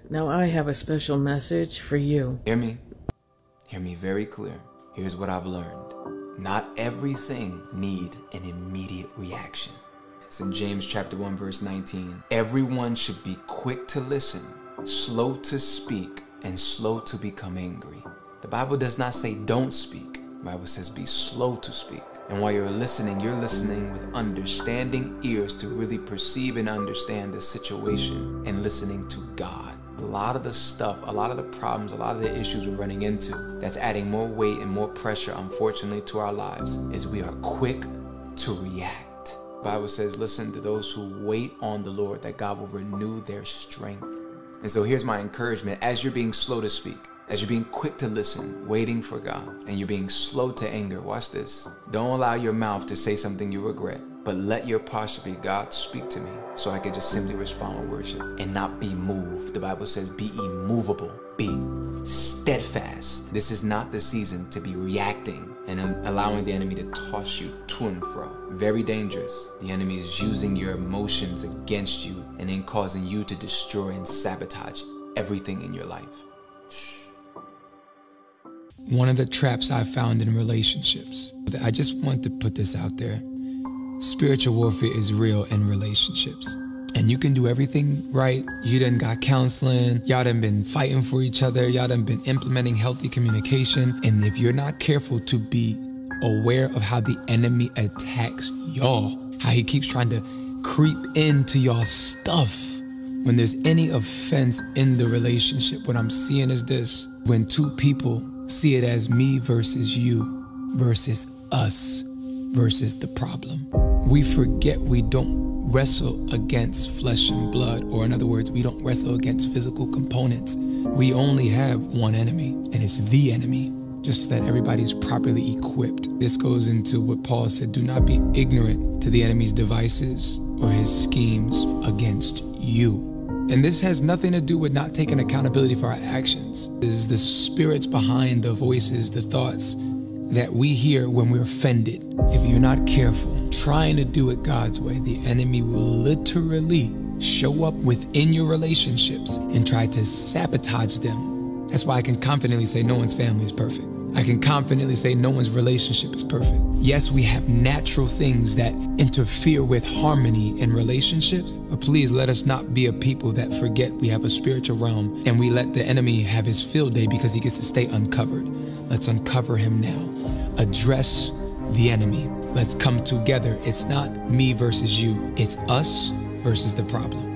Now I have a special message for you. Hear me? Hear me very clear. Here's what I've learned. Not everything needs an immediate reaction. It's in James chapter 1, verse 19. Everyone should be quick to listen, slow to speak, and slow to become angry. The Bible does not say don't speak. The Bible says be slow to speak. And while you're listening with understanding ears to really perceive and understand the situation and listening to God. A lot of the stuff, a lot of the problems, a lot of the issues we're running into that's adding more weight and more pressure, unfortunately, to our lives is we are quick to react. The Bible says, listen to those who wait on the Lord, that God will renew their strength. And so here's my encouragement. As you're being slow to speak, as you're being quick to listen, waiting for God, and you're being slow to anger, watch this. Don't allow your mouth to say something you regret, but let your posture be, God, speak to me, so I can just simply respond with worship and not be moved. The Bible says be immovable, be steadfast. This is not the season to be reacting and allowing the enemy to toss you to and fro. Very dangerous. The enemy is using your emotions against you and then causing you to destroy and sabotage everything in your life. Shh. One of the traps I found in relationships, I just want to put this out there. Spiritual warfare is real in relationships. And you can do everything right. You done got counseling. Y'all done been fighting for each other. Y'all done been implementing healthy communication. And if you're not careful to be aware of how the enemy attacks y'all, how he keeps trying to creep into y'all stuff. When there's any offense in the relationship, what I'm seeing is this. When two people see it as me versus you versus us versus the problem, we forget we don't wrestle against flesh and blood, or in other words, we don't wrestle against physical components. We only have one enemy, and it's the enemy, just so that everybody's properly equipped. This goes into what Paul said, do not be ignorant to the enemy's devices or his schemes against you. And this has nothing to do with not taking accountability for our actions. It is the spirits behind the voices, the thoughts that we hear when we're offended. If you're not careful, trying to do it God's way, the enemy will literally show up within your relationships and try to sabotage them. That's why I can confidently say no one's family is perfect. I can confidently say no one's relationship is perfect. Yes, we have natural things that interfere with harmony in relationships, but please let us not be a people that forget we have a spiritual realm and we let the enemy have his field day because he gets to stay uncovered. Let's uncover him now. Address the enemy. Let's come together. It's not me versus you. It's us versus the problem.